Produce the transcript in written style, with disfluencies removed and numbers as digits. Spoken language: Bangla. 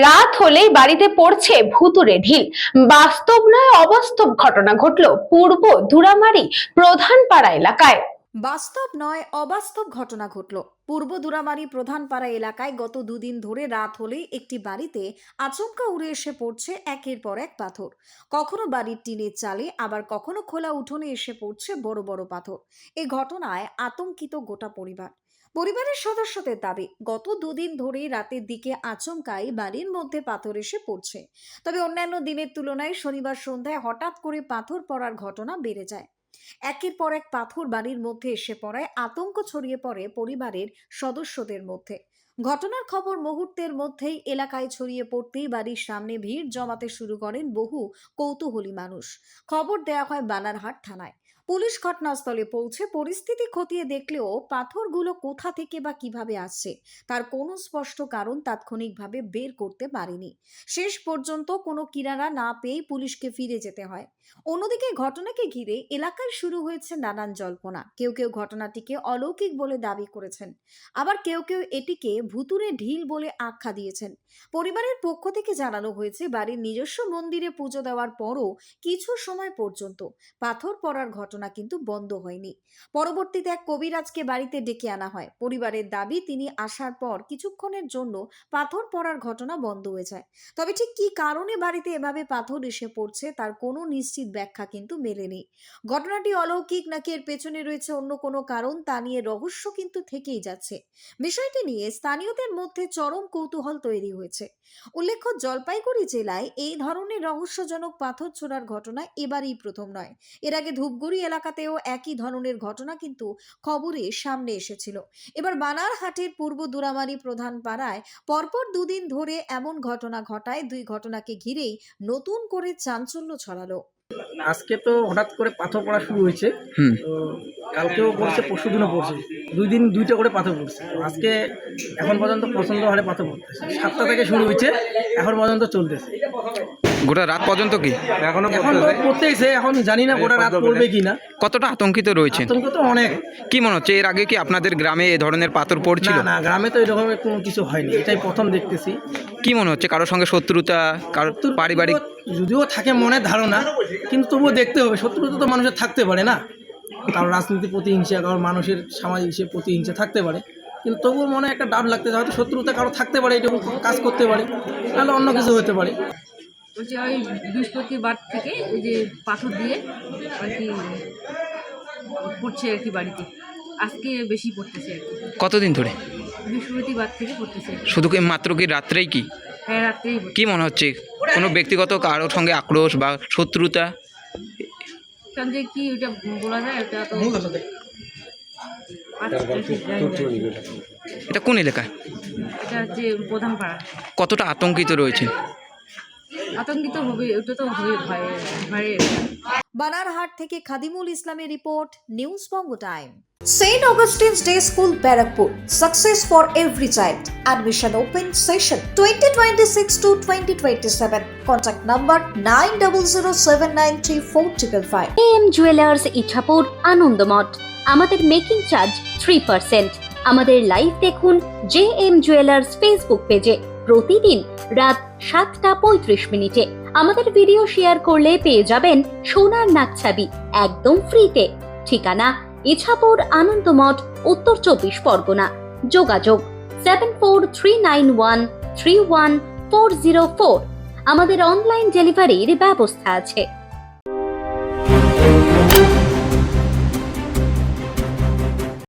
রাত হলেই বাড়িতে পড়ছে ভুতুড়ে ঢিল। বাস্তব নয় অবাস্তব ঘটনা ঘটলো পূর্ব দুরামারি প্রধানপাড়া এলাকায়। বাস্তব নয় অবাস্তব ঘটনা ঘটল পূর্ব দুরামারি প্রধানপাড়া এলাকায়। গত দুদিন ধরে রাত হলেই একটি বাড়িতে আচমকা উড়ে এসে পড়ছে একের পর এক পাথর। কখনো বাড়ির টিনের চালে, আবার কখনো খোলা উঠোনে এসে পড়ছে বড় বড় পাথর। এই ঘটনায় আতঙ্কিত গোটা পরিবারের সদস্যদের দাবি, গত দুদিন ধরে রাতের দিকে আচমকাই বাড়ির মধ্যে পাথর এসে পড়ছে। তবে অন্যান্য দিনের তুলনায় শনিবার সন্ধ্যায় হঠাৎ করে পাথর পড়ার ঘটনা বেড়ে যায়। একের পর এক পাথর বাড়ির মধ্যে এসে পড়ায় আতঙ্ক ছড়িয়ে পড়ে পরিবারের সদস্যদের মধ্যে। ঘটনার খবর মুহূর্তের মধ্যেই এলাকায় ছড়িয়ে পড়তেই বাড়ির সামনে ভিড় জমাতে শুরু করেন বহু কৌতূহলী মানুষ। খবর দেওয়া হয় বানারহাট থানায়। পুলিশ ঘটনাস্থলে পৌঁছে পরিস্থিতি খতিয়ে দেখলেও পাথরগুলো কোথা থেকে বা কিভাবে আসছে তার কোনো স্পষ্ট কারণ তাৎক্ষণিকভাবে বের করতে পারেনি। শেষ পর্যন্ত কোনো কিনারা না পেয়ে পুলিশকে ফিরে যেতে হয়। অন্যদিকে ঘটনাকে ঘিরে এলাকায় শুরু হয়েছে নানান জল্পনা। কেউ কেউ ঘটনাটিকে অলৌকিক বলে দাবি করেছেন, আবার কেউ কেউ এটিকে ভুতুড়ে ঢিল বলে আখ্যা দিয়েছেন। পরিবারের পক্ষ থেকে জানানো হয়েছে, বাড়ির নিজস্ব মন্দিরে পুজো দেওয়ার পরও কিছু সময় পর্যন্ত পাথর পড়ার ঘটনা কিন্তু বন্ধ হয়নি। পরবর্তীতে এক কবিরাজকে বাড়িতে ডেকে আনা হয়। পরিবারের দাবি, তিনি আসার পর কিছুক্ষণের জন্য পাথর পড়ার ঘটনা বন্ধ হয়ে যায়। তবে ঠিক কী কারণে বাড়িতে এভাবে পাথর এসে পড়ছে তার কোনো নিশ্চিত ব্যাখ্যা কিন্তু মেলেনি। ঘটনাটি অলৌকিক নাকি এর পেছনে রয়েছে অন্য কোনো কারণ, তা নিয়ে রহস্য কিন্তু থেকেই যাচ্ছে। বিষয়টি নিয়ে স্থানীয়দের মধ্যে চরম কৌতূহল তৈরি হয়েছে। উল্লেখ্য, জলপাইগুড়ি জেলায় এই ধরনের রহস্যজনক পাথর ছোড়ার ঘটনা এবারই প্রথম নয়। এর আগে ধূপগুড়ি এলাকাতেও একই ধরনের ঘটনা কিন্তু খবরে সামনে এসেছিল। এবার বানারহাটের পূর্ব দুরামারি প্রধান পাড়ায় পরপর দুদিন ধরে এমন ঘটনা ঘটায় দুই ঘটনাকে ঘিরেই নতুন করে চাঞ্চল্য ছড়ালো। আজকে তো হঠাৎ করে পাথর পড়া শুরু হয়েছে। তো কালকেও পড়ছে, পরশু দিনও পড়ছে, দুই দিন দুইটা করে পাথর পড়ছে। আজকে এখন পর্যন্ত প্রচণ্ড হারে পাথর পড়তেছে। 7টা থেকে শুরু হয়েছে, এখন পর্যন্ত চলতেছে। গোটা রাত পর্যন্ত কি এখন তো পড়তেইছে, এখন জানি না গোটা রাত পড়বে কি না। কতটা আতঙ্কিত রয়েছে? আতঙ্ক তো অনেক। কি মনে হচ্ছে, এর আগে কি আপনাদের গ্রামে এই ধরনের পাথর পড়ছিল? না, গ্রামে তো এরকম কোনো কিছু হয়নি, এটাই প্রথম দেখতেছি। কি মনে হচ্ছে, কারোর সঙ্গে শত্রুতা, কারোর পারিবারিক? যদিও থাকে মনে ধারণা, কিন্তু তবুও দেখতে হবে। শত্রুতা তো মানুষের থাকতে পারে না, কারোর রাজনীতি প্রতিহিংসা, কারোর মানুষের সামাজিক সে প্রতিহিংসা থাকতে পারে, কিন্তু তবুও মনে একটা ডাউট লাগতে, হয়তো শত্রুতা কারো থাকতে পারে, এরকম কাজ করতে পারে, তাহলে অন্য কিছু হতে পারে। বলছে ওই বৃহস্পতিবার থেকে ওই যে পাথর দিয়ে আর কি পড়ছে আর কি বাড়িতে, আজকে বেশি পড়তেছে আর কি। কতদিন ধরে? বৃহস্পতিবার থেকে পড়তেছে। শুধু কি মাত্র কি রাত্রেই? কি হ্যাঁ, রাত্রেই। কি মনে হচ্ছে, কোনো ব্যক্তিগত কারোর সঙ্গে আক্রোশ বা শত্রুতা? কারণ যে কি ওটা বলা যায়, ওটা তো এটা কোন এলাকা? এটা হচ্ছে প্রধান পাড়া। কতটা আতঙ্কিত রয়েছে? আতঙ্কিত হবে, ওটা তো হবে ভয়ে। বানারহাট থেকে খাদিমুল ইসলামের report, news Banga time. St. Augustine's Day School, Barakpur. Success for every child. Admission open session 2026 to 2027. Contact number 9007934555. AM Jewelers Ichapur Anandamath. আমাদের মেকিং চার্জ 3%। আমাদের লাইভ দেখুন JM Jewelers ফেসবুক পেজে প্রতিদিন রাত 7:35 আমাদের ভিডিও শেয়ার করলে পেয়ে যাবেন সোনার নাকছাবি একদম ফ্রিতে। ঠিকানা ইছাপুর আনন্দমঠ, উত্তর 24 পরগনা। যোগাযোগ 7439131404। আমাদের অনলাইন ডেলিভারির ব্যবস্থা আছে।